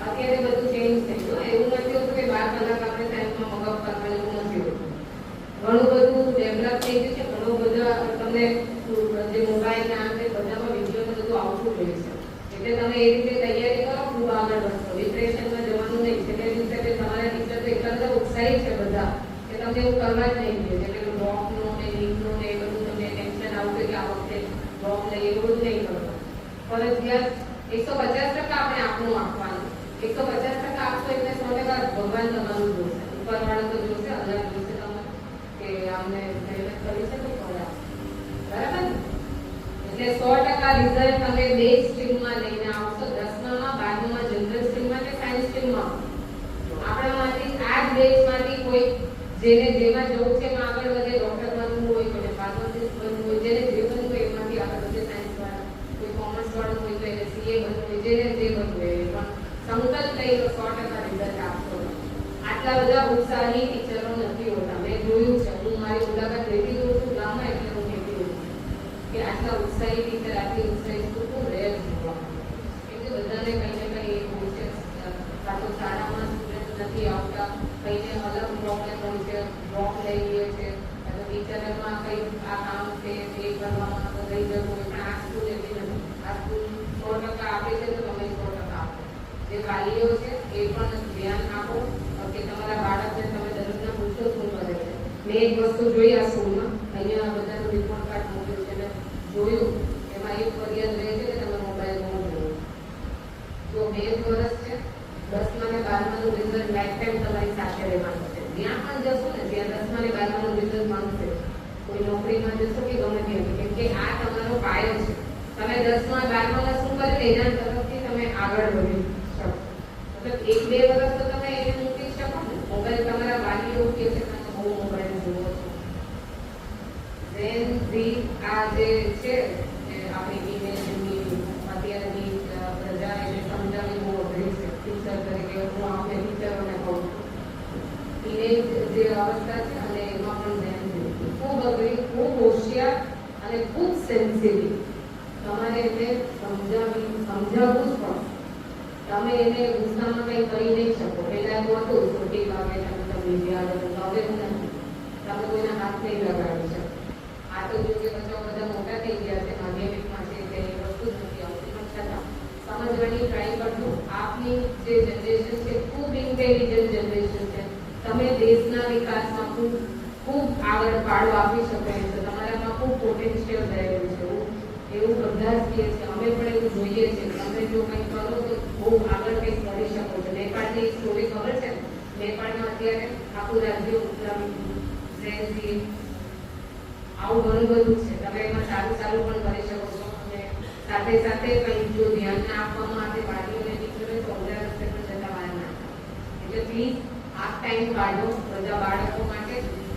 અત્યારે બધું ચેન્જ થઈ ગયું. એવું નથી હોતું કે 12 કલાક આપણે સાયન્સમાં મગજ કરવાનું, એવું નથી હોતું. ઘણું બધું ડેવલપ થઈ ગયું છે. ઘણું બધા તમને જે મોબાઈલ ના આવે બધામાં વિડીયો ને બધું આવતું હોય છે. એટલે તમે એ રીતે તૈયારી કરો, ખૂબ આગળ વધશો. ડિપ્રેશનમાં જવાનું નહીં. છેલ્લે દિવસે કે તમારા ટીચર તો એટલા બધા ઉત્સાહી છે બધા કે તમને એવું કરવા જ નહીં દે. એટલે ડ્રોપનો ને નીટનો ને એ બધું તમને ટેન્શન આવશે કે આ વખતે ડ્રોપ લઈએ, એવું બધું નહીં કરવાનું. ફરજિયાત 150% આપણે આપણું આપવાનું. 150% આપશો એટલે 100% ભગવાન તમારું જોશે. ઉપરવાળો તો જોશે, અલ્લાહ જોશે તમારે કે આમને મહેનત કરી છે તો ખરા. બરાબર ને? એટલે 100% રિઝલ્ટ તમે બે સ્ટ્રીમમાં લઈને આવશો. 10માં 12માં જનરલ સ્ટ્રીમમાં કે સાયન્સ સ્ટ્રીમમાં. આપણામાંથી આ જ બેચમાંથી કોઈ જેને જેમાં જવું છે એમાં આગળ વધે, ડોક્ટર બનવું હોય, કોઈને ફાર્માસિસ્ટ બનવું હોય, જેને જે બનવું હોય એમાંથી આગળ વધે. સાયન્સ વાળા કોઈ કોમર્સ વાળું હોય તો એને સીએ બનવું હોય, જેને જે બનવું હોય પણ સંકલ્પ લઈ તો 100% રિઝલ્ટ આપશો. આટલા બધા ઉત્સાહી ટીચરો નથી હોતા. મેં જોયું છે, હું મારી મુલાકાત લેતી હોઉં છું ગામમાં, એટલે હું કહેતી હોઉં છું કે આટલા ઉત્સાહી ટીચર, આટલી ઉત્સાહી સ્કૂલ ખૂબ રેર જોવા મળે. કેમ કે બધાને કંઈ ને કંઈ એક હોય છે. કાં તો શાળામાં સ્ટુડન્ટ નથી આવતા, કંઈને અલગ પ્રોબ્લેમ હોય છે, ડ્રોપ લઈ લે છે, કાં તો ટીચરમાં કંઈ આ કામ છે તે કરવામાં તો લઈ જવું હોય. પણ આ સ્કૂલ એવી નથી. આ સ્કૂલ 100% આપે છે તો તમે 100% આપો. જે વાલીઓ છે એ પણ ધ્યાન આપો કે તમારા બાળકને તમે દરરોજના પૂછો શું કરે છે. મેં એક વસ્તુ જોઈ આ સ્કૂલમાં, અહીંયા બધાનું રિપોર્ટ કાર્ડ મોકલ્યું છે, મેં જોયું એમાં એક ફરિયાદ રહે છે કે તમે મોબાઈલ બહુ જોવો. જો 2 વર્ષ છે, 10માં ને 12માનું રિઝલ્ટ લાઈફ ટાઈમ તમારી સાથે રહેવાનું છે. જ્યાં પણ જશો ને ત્યાં 10માં ને 12માનું રિઝલ્ટ માંગશે. કોઈ નોકરીમાં જશો કે ગમે ત્યાં, કેમ કે આ તમારો પાયો છે. તમે 10માં 12માં શું કર્યું એના તરફથી તમે આગળ વધી શકો. મતલબ 1-2 વર્ષ તો તમે એને મૂકી શકો ને. મોબાઈલ તમારા વાલીઓ કે છે તમે બહુ મોબાઈલ જુઓ છો. આ જે છે આપણી ઇમેજની અત્યારની પ્રજા એને સમજાવવી બહુ અઘરી છે. ટીચર તરીકે હું આપણે ટીચરોને કહું છું, ઇમેજ જે અવસ્થા છે અને એમાં પણ ધ્યાન ખૂબ અઘરી, ખૂબ હોશિયાર અને ખૂબ સેન્સિટિવ. તમારે એને સમજાવવું જ પડશે. તમે એને ગુસ્સામાં કંઈ કરી નહીં શકો. પહેલા તો હતું છોટી વાગે તમે વિદ્યા હવે હું નથી. તમે કોઈના હાથ નહીં લગાડી શકો. આ તો જો કે બધા મોટા થઈ ગયા છે, માધ્યમિકમાં છે, તે વસ્તુ જ નથી આવતી. પણ છતાં સમજવાની ટ્રાય કરજો. આપની જે જનરેશન છે ખૂબ ઇન્ટેલિજન્ટ જનરેશન છે. તમે દેશના વિકાસમાં ખૂબ આગળ ફાળો આપી શકો એમ છો. તમારામાં ખૂબ પોટેન્શિયલ રહેલું છે. એવું બધા જ કહે છે. અમે પણ એવું જોઈએ છે. તમે જો કંઈ કરો તો બહુ આગળ કંઈક કરી શકો છો. નેપાળની સ્ટોરી ખબર છે? નેપાળમાં અત્યારે આખું રાજ્ય ઉતરાવી આવું ઘણું બધું છે. તમે એમાં સારું પણ કરી શકો છો. અને સાથે સાથે કંઈ જો ધ્યાન ના આપવામાં આવે વાલીઓને ટીચરોને તો અવળા રસ્તે પણ જતા વાર ના થાય. એટલે પ્લીઝ આ ટાઈમ કાઢો બધા બાળકો માટે.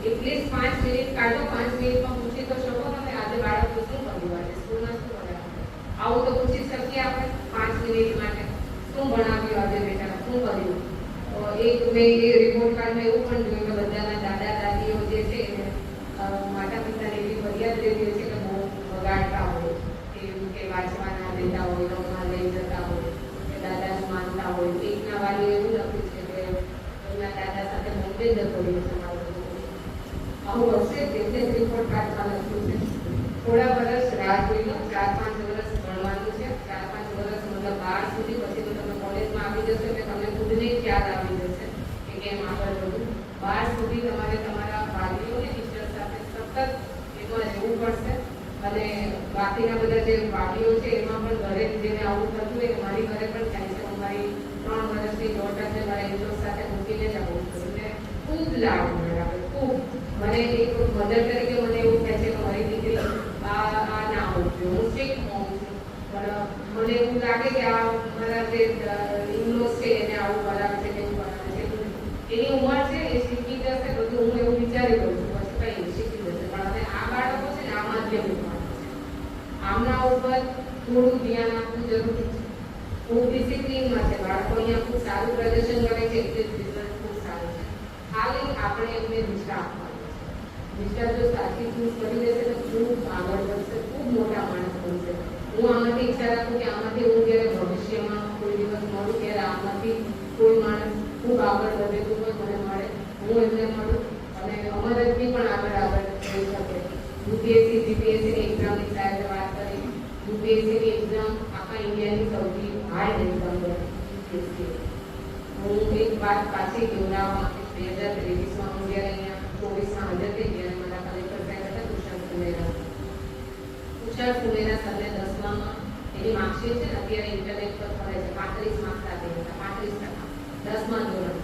એટલીસ્ટ 5 મિનિટ કાઢો. 5 મિનિટમાં પૂછી તો શકો તમે આજે બાળકો શું કર્યું, આજે સ્કૂલમાં શું કર્યા. આવું તો પૂછી શકીએ આપણે 5 મિનિટ માટે. શું ભણાવ્યું આજે બેટા, શું કર્યું. એક મેં એ રિપોર્ટ કાર્ડમાં એવું પણ જોયું કે બધાના દાદા દાદીઓ જે છે માતા પિતાને એવી ફરિયાદ રહેતી હોય છે કે બહુ બગાડતા હોય, એવું કે વાંચવા ના દેતા હોય, રમવા લઈ જતા હોય, કે દાદાને માનતા હોય. એકના વાલી એવું લખ્યું છે કે એમના દાદા સાથે બોમ્બે જતો રહ્યો છે મારો. આવું હશે તેમને રિપોર્ટ કાર્ડમાં લખ્યું છે. થોડા વર્ષ રાહ જોઈ લો. 4-5 વર્ષ ભણવાનું છે. 4-5 વર્ષ મતલબ 12 સુધી. પછી તો તમે કોલેજમાં આવી જશો એટલે તમને ખુદને ખ્યાલ આવી જશે કે કેમ આગળ વધવું. 12 સુધી તમારે તમારા વાલીઓને ટીચર સાથે સતત એમાં રહેવું પડશે. અને બાકીના બધા જે વાલીઓ છે એમાં પણ ઘરે જેને આવું થતું હોય, મારી ઘરે પણ થાય છે. હું મારી 3 વર્ષની ડોટરને મારા ઇન્ટરેસ્ટ સાથે મૂકીને જ આવું છું. એટલે ખૂબ લાભ મળે આપણે, ખૂબ. મને એક મધર તરીકે મને એવું થાય છે કે મારી દીકરી આ ના હોવું જોઈએ. હું સ્ટ્રિક્ટ હોઉં છું, પણ મને એવું લાગે કે આ મારા જે ઇનલોસ છે એને આવું કરાવે છે, તેવું કરાવે છે. એની ઉંમર છે, એ શીખી જશે બધું. હું એવું વિચારી લઉં છું પછી કંઈ શીખી જશે. પણ હવે આ બાળક થોડું ધ્યાન આપવું જરૂરી છે. ખૂબ ડિસિપ્લિનમાં છે બાળકો, અહીંયા ખૂબ સારું પ્રદર્શન કરે છે એટલે રિઝલ્ટ ખૂબ સારું છે. ખાલી આપણે એમને દિશા આપવાની છે. દિશા જો સાચી ચૂઝ કરી દેશે તો ખૂબ આગળ વધશે, ખૂબ મોટા માણસ બનશે. હું આમાંથી ઈચ્છા રાખું કે આમાંથી હું જ્યારે ભવિષ્યમાં કોઈ દિવસ મળું ત્યારે આમાંથી કોઈ માણસ ખૂબ આગળ વધેલું હોય મને મળે, હું એમને મળું અને અમારાથી પણ આગળ જઈ શકે. યુપીએસસી જીપીએસસીની એક્ઝામની સાથે વાત કરી. યુપીએસસીની એક્ઝામ આખા ઇન્ડિયાની સૌથી હાર્ડ એક્ઝામ છે યુપીએસસી. હું એક વાત પાછી કહેવડાવવા માંગીશ. 2023માં હું જ્યારે અહીંયા 24માં હાજર થઈ ત્યારે મારા કલેક્ટર સાહેબ હતા તુષાર સુમેરા સરને 10માં એની માર્કશીટ છે ને અત્યારે ઇન્ટરનેટ પર ફરે છે 35 માર્ક્સ આપી હતા, 35% 10મા ધોરણ.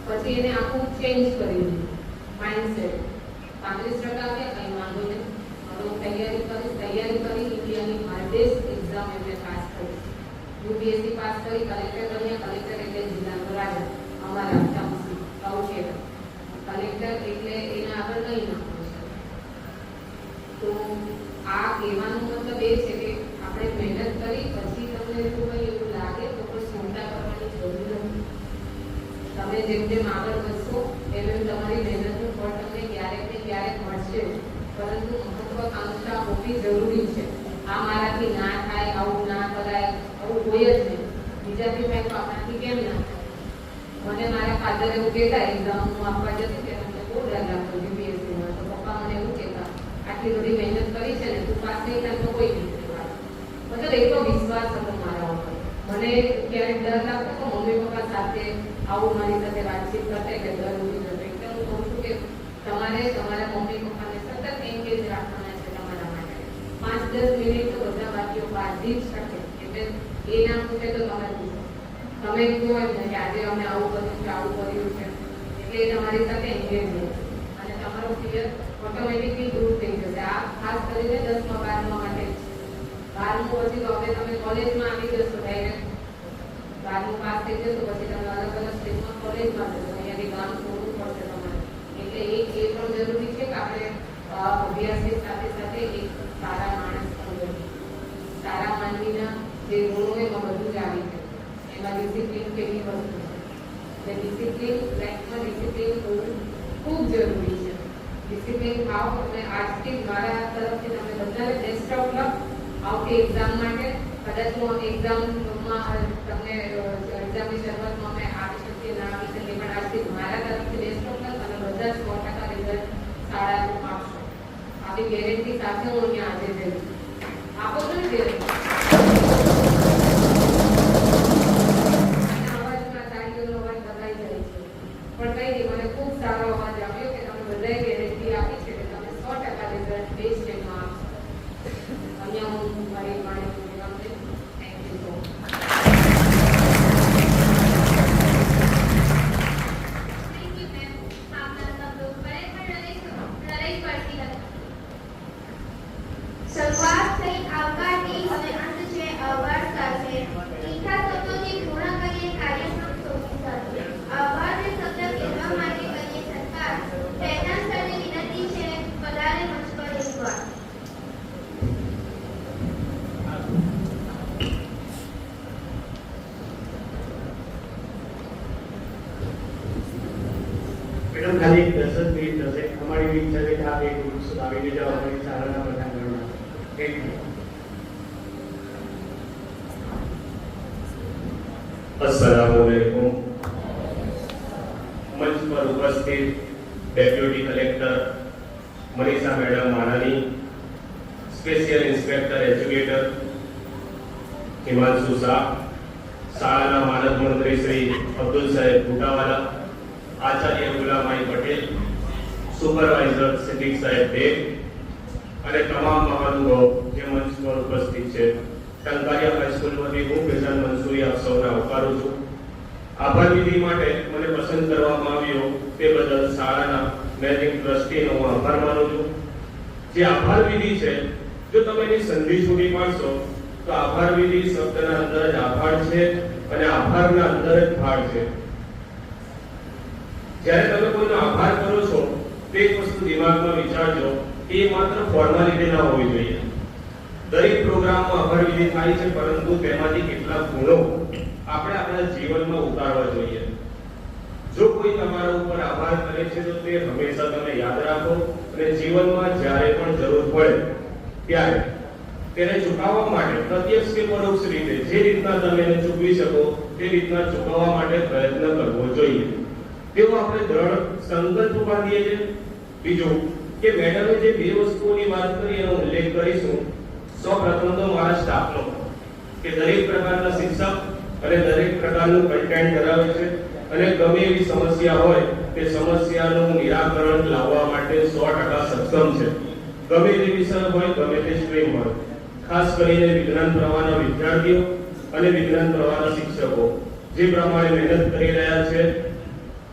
પછી એને આખું ચેન્જ કરી દીધું માઇન્ડસેટ. 35% આવે કંઈ વાંધો નહીં, હવે હું તૈયારી કરી ઇન્ડિયાની હાર્ડેસ્ટ એક્ઝામ એમને પાસ કરી. યુપીએસસી પાસ કરી, કલેક્ટર બન્યા. કલેક્ટર એટલે જિલ્લાનો રાજા, અમારા ટાઉનશીપ કલેક્ટર એટલે એના આગળ નહીં નાખવું છે. તો આ કહેવાનો મતલબ એ છે કે આપણે મહેનત કરી પછી તમને જો કંઈ એવું લાગે તો કોઈ ચિંતા કરવાની જરૂર નથી. તમે જેમ જેમ આગળ વધશો એમ એમ તમારી મહેનતનું ફળ તમને ક્યારેક ને ક્યારેક મળશે. પરંતુ મહત્વાકાંક્ષા હોવી જરૂરી છે. આ મારાથી ના થાય, આવું ના કરાય, આવું હોય જ નહીં. બીજાથી થાય તો આપણાથી કેમ ના થાય? મને મારા ફાધર એવું કહેતા, એક્ઝામ હું આપવા જતી ત્યારે મને બહુ ડર લાગતો યુપીએસસીમાં. તો પપ્પા મને એવું કહેતા, આટલી બધી મહેનત કરી છે ને, તું પાસ નહીં થાય તો કોઈ નહીં વાત. મતલબ એટલો વિશ્વાસ હતો મારા ઉપર. મને ક્યારેક ડર લાગતો તો મમ્મી પપ્પા સાથે આવું મારી સાથે વાતચીત કરતા કે ડર ઉભી જતો. એટલે હું કહું છું કે તમારે તમારા મમ્મી પપ્પાને સતત એન્ગેજ રાખવાના છે તમારા માટે. 5-10 મિનિટ તો બધા વાક્યો બાંધી જ શકે. એટલે એ ના પૂછે તો તમે પૂછો. તમે કહો એમ ને કે આજે અમે આવું કર્યું છે, આવું કર્યું છે, એટલે એ તમારી સાથે એન્ગેજ રહેશે અને તમારો ફિયર ઓટોમેટિકલી દૂર થઈ જશે. આ ખાસ કરીને 10મા 12મા માટે જ. 12મું પછી તો હવે તમે કોલેજમાં આવી જશો ડાયરેક્ટ. 12મું પાસ થઈ જશો પછી તમે અલગ અલગ સ્ટેજમાં કોલેજમાં જશો. અહીંયાથી ગામ છોડવું પડશે તમારે. એટલે એ પણ જરૂરી છે કે આપણે અભ્યાસની સાથે સાથે એક સારા માણસ પણ બનીએ. સારા માનવીના જે ગુણો એમાં બધું જ આવી છે. એમાં ડિસિપ્લિન કેવી વસ્તુ છે. એટલે ડિસિપ્લિન લાઈફમાં ડિસિપ્લિન હોવું ખૂબ જરૂરી છે. ડિસિપ્લિન થાવ અને આજથી મારા તરફથી તમે બધાને બેસ્ટ ઓફ લક આવતી એક્ઝામ માટે. કદાચ હું એક્ઝામમાં તમને એક્ઝામની શરૂઆતમાં અમે આવી શકીએ ના આવી શકીએ, પણ આજથી મારા તરફથી બેસ્ટ ઓફ લક અને બધા 100% રિઝલ્ટ શાળાનું આપશો. આવી ગેરંટી સાથે હું અહીંયા આજે જઈશ. આપો છો ને ગેરંટી? અવાજમાં તાળીઓનો અવાજ બધાઈ જાય છે, પણ કંઈ નહીં, મને ખૂબ સારો અવાજ આવ્યો કે તમે બધાએ ગેરંટી આપી છે કે તમે 100% રિઝલ્ટ બેસ્ટ એમાં આપશો. અહીંયા હું મારી માહિતી વિરામ દઈશ. Thank you so much. Thank you ma'am. આપના શબ્દો ખરેખર હૃદયસ્પર્શી હતા. શરૂઆત થઈ આવકારની, હવે અંત છે આભાર સાથે. મીઠા શબ્દોથી પૂર્ણ કરીએ કાર્યક્રમ સૌથી સાથે. આભારને શબ્દ કહેવા માટે કરીએ સત્કાર. પહેલા સરને વિનંતી છે, પધારે મંચ પર એકવાર. મેડમ ખાલી 10 જ મિનિટ થશે. અમારી બી ઈચ્છા છે કે આપ એક વૃક્ષ વાવીને જાઓ અમારી શાળાના પટાંગણમાં. Thank you. अस्सलामुअलैकुम। मंच पर उपस्थित deputy collector Manisha madam Manani, special inspector educator Himanshu Shah, शाळाના માનદ મંત્રી શ્રી અબ્દુલ સાહેબ ભુટાવાલા, આચાર્ય ગુલામાઈ પટેલ, સુપરવાઇઝર સિદ્દીક સાહેબ દેવ અને તમામ મહાનુભાવો જે મંચ પર ઉપસ્થિત છે. ટંકારિયા હાઈસ્કૂલમાંથી હું ફેઝાન મંસૂરી આપ સૌને આવકારું છું. આભાર વિધિ માટે મને પસંદ કરવામાં આવ્યો તે બદલ શાળાના મેનેજિંગ ટ્રસ્ટીનો હું આભાર માનું છું. જે આભાર વિધિ છે, જો તમે એની સંધિ છૂટી પાડશો તો આભાર વિધિ શબ્દના અંદર જ આભાર છે અને આભારના અંદર જ ભાર છે. જ્યારે તમે કોઈનો આભાર કરો છો તો એક વસ્તુ દિમાગમાં વિચારજો, એ માત્ર ફોર્માલિટી ના હોવી જોઈએ. દરેક પ્રોગ્રામમાં આભાર વિધિ થાય છે, પરંતુ તેમાંથી કેટલાક ગુણો આપણે આપણા જીવનમાં ઉતારવા જોઈએ. જો કોઈ તમારા ઉપર આભાર કરે છે તો તે હંમેશા તમે યાદ રાખો અને જીવનમાં જ્યારે પણ જરૂર પડે ત્યારે તેને ચૂકવવા માટે પ્રત્યક્ષ કે પરોક્ષ રીતે જે રીતના તમે એને ચૂકવી શકો તે રીતના ચૂકવવા માટે પ્રયત્ન કરવો જોઈએ. તેવો આપણે દ્રઢ સંકલ્પ બાંધીએ છીએ. બીજું કે મેડમે જે બે વસ્તુઓની વાત કરી એનો ઉલ્લેખ કરીશું. સૌપ્રથમ તો મારા સ્ટાફનો કે દરેક પ્રકારના શિક્ષક અને દરેક પ્રકારનું કન્ટેન્ટ ધરાવે છે અને ગમે એવી સમસ્યા હોય તે સમસ્યાનું નિરાકરણ લાવવા માટે 100% સક્ષમ છે. ગમે તે વિષય હોય, ગમે તે સ્ટ્રીમ હોય, ખાસ કરીને વિજ્ઞાન પ્રવાહના વિદ્યાર્થીઓ અને વિજ્ઞાન પ્રવાહના શિક્ષકો જે પ્રમાણે મહેનત કરી રહ્યા છે,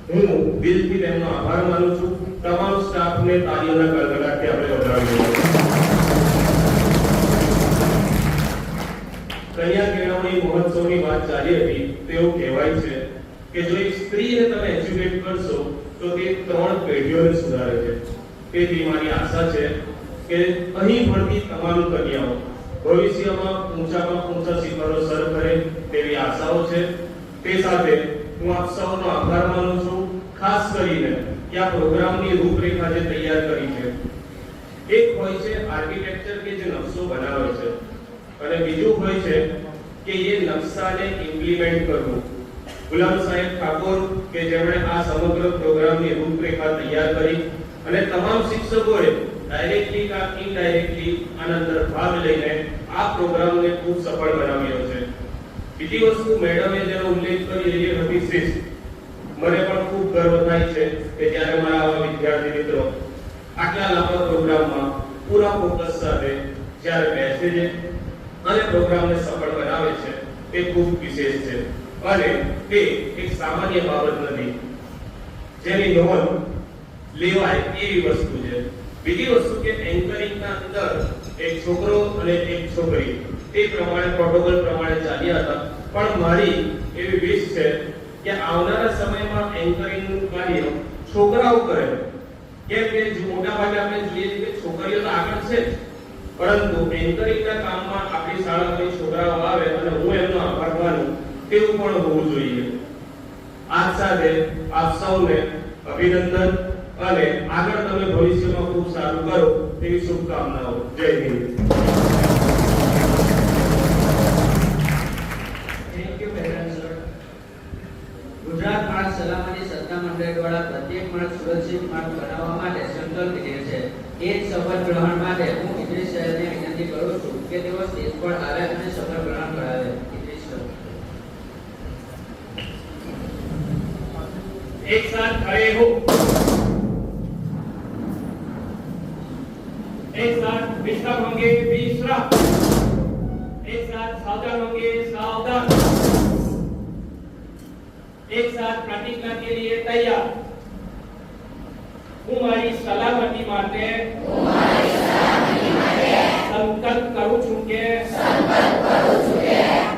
હું દિલથી તેમનો આભાર માનું છું. તમામ સ્ટાફને તાળીઓના ગડગડાટથી આપણે વધાવીએ. કન્યા કેળવણી મહોત્સવની વાત ચાલી હતી. તેવું કહેવાય છે કે જો એક સ્ત્રીને તમે એજ્યુકેટ કરશો તો તે 3 પેઢીઓને સુધારે છે. તેથી મારી આશા છે કે અહીં ભણતી તમામ કન્યાઓ ભવિષ્યમાં ઊંચા શિખરો સર કરે તેવી આશાઓ છે. તે સાથે હું આપ સૌનો આભાર માનું છું, ખાસ કરીને કે આ પ્રોગ્રામની રૂપરેખા જે તૈયાર કરી છે. એક હોય છે આર્કિટેક્ચર કે જે નકશો બનાવે છે અને બીજું હોય છે કે એ નકશાને ઇમ્પ્લિમેન્ટ કરવું. ગુલામ સાહેબ ઠાકોર કે જેમણે આ સમગ્ર પ્રોગ્રામની રૂપરેખા તૈયાર કરી અને તમામ શિક્ષકોએ ડાયરેક્ટલી કે ઇનડાયરેક્ટલી આના અંદર ભાગ લઈને આ પ્રોગ્રામને ખૂબ સફળ બનાવ્યો છે. બીજી વસ્તુ મેડમે જેનો ઉલ્લેખ કર્યો એ હતી શિસ્ત. મને પણ ખૂબ ગર્વ થાય છે કે જ્યારે મારા આવા વિદ્યાર્થી મિત્રો આટલા લાંબા પ્રોગ્રામમાં પૂરા ફોકસ સાથે જ્યારે બેસે છે અને પ્રોગ્રામને સફળ બનાવે છે તે ખૂબ વિશેષ છે અને તે એક સામાન્ય બાબત નથી જેની નોંધ લેવાય એવી વસ્તુ છે. બીજી વસ્તુ કે એન્કરિંગના અંદર એક છોકરો અને એક છોકરી તે પ્રમાણે પ્રોટોકોલ પ્રમાણે ચાલ્યા હતા, પણ મારી એવી વિશ છે કે આવનારા સમયમાં એન્કરિંગનું કાર્ય છોકરાઓ કરે. કેમ કે મોટા ભાગે આપણે જોઈએ છીએ કે છોકરીઓ તો આગળ છે, પરંતુ એન્કરિંગના કામમાં આપણી શાળામાં છોકરાઓ આવે અને હું એમનો આભાર માનું તેવું પણ હોવું જોઈએ. આ સાથે આપ સૌને અભિનંદન અને આગળ તમે ભવિષ્યમાં ખૂબ સારું કરો તેવી શુભકામનાઓ. જય Hind. Thank you parents sir. Gujarat માર્ગ સલામતી સત્તા મંડળ દ્વારા પ્રત્યેક માર્ગ સુરક્ષિત માર્ગ બનાવવા માટે સંકલ્પ લે છે. એ જ શપથ ગ્રહણ માટે હું ઇદ્રીસ સાહેબને વિનંતી કરું છું કે તેઓ સ્ટેજ પર આવે અને શપથ ગ્રહણ કરાવે. ઇદ્રીસ સર. एक साथ खड़े हो, एक साथ विश्राम होंगे, विश्राम. एक साथ सावधान होंगे, सावधान. एक साथ प्रतिज्ञा के लिए तैयार. હું મારી સલામતી માટે સંકલ્પ કરું છું કે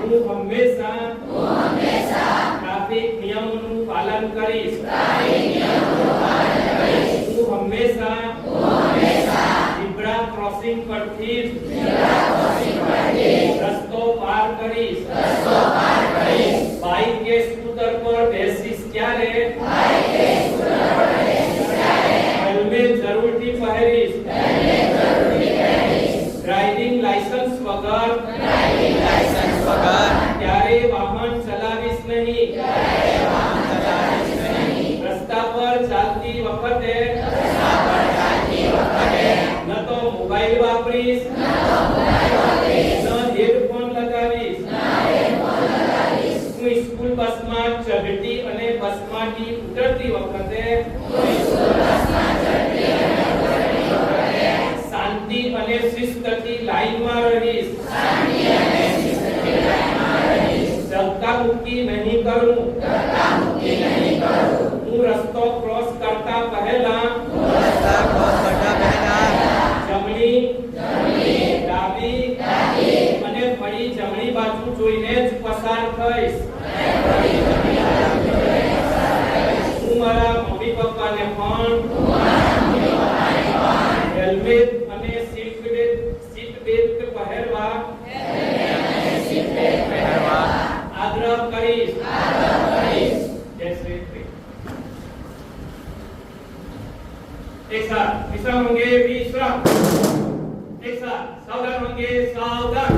હું હંમેશા ટ્રાફિક નિયમોનું પાલન કરીશ. હું હંમેશા ઝીબ્રા ક્રોસિંગ પરથી રસ્તો પાર કરીશ. બાઇક કે સ્કૂટર પર બેસીશ ત્યારે હેલ્મેટ જરૂરથી પહેરીશ. ડ્રાઇવિંગ લાયસન્સ વગર ત્યારે વાહન ચલાવીશ નહીં. રસ્તા પર ચાલતી વખતે ન તો મોબાઈલ વાપરીશ, ન હેડફોન લગાવીશ. હું સ્કૂલ બસમાં ચઢતી અને બસમાંથી ઉતરતી વખતે શાંતિ અને શિસ્તથી લાઈનમાં રહીશ. ધક્કામુક્કી નહીં કરું. હું રસ્તો ક્રોસ કરતા પહેલા જમણી, ડાબી અને ફરી જમણી બાજુ જોઈને જ પસાર થઈશ. હું મારા મમ્મી પપ્પાને પણ હેલ્મેટ અને સીટ બેલ્ટ પહેરવા रहीश। जय श्री कृष्ण। एक साथ विश्राम होंगे, विश्राम। एक साथ सावधान होंगे, सावधान।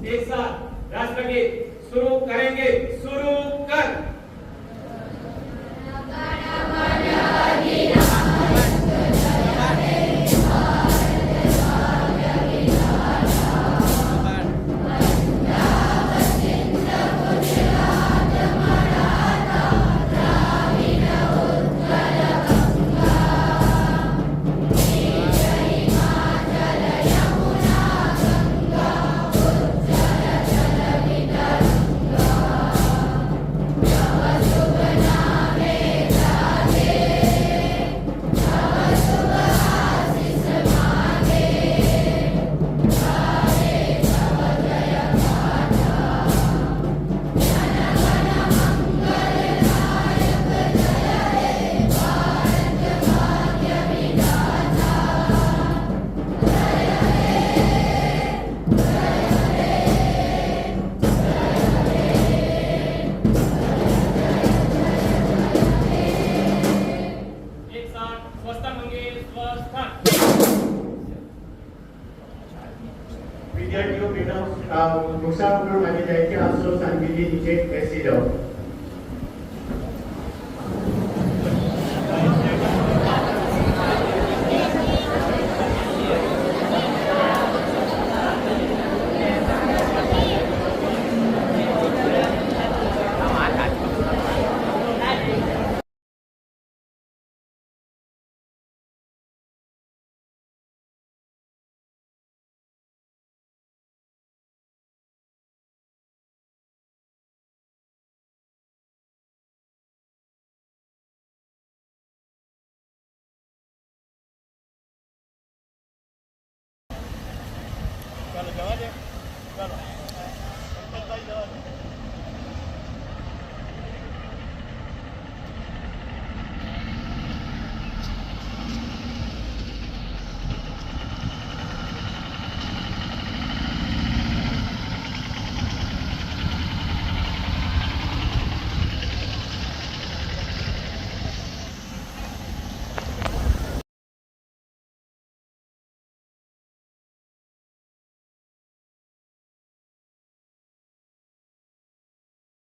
एक साथ राष्ट्रगीत शुरू करेंगे।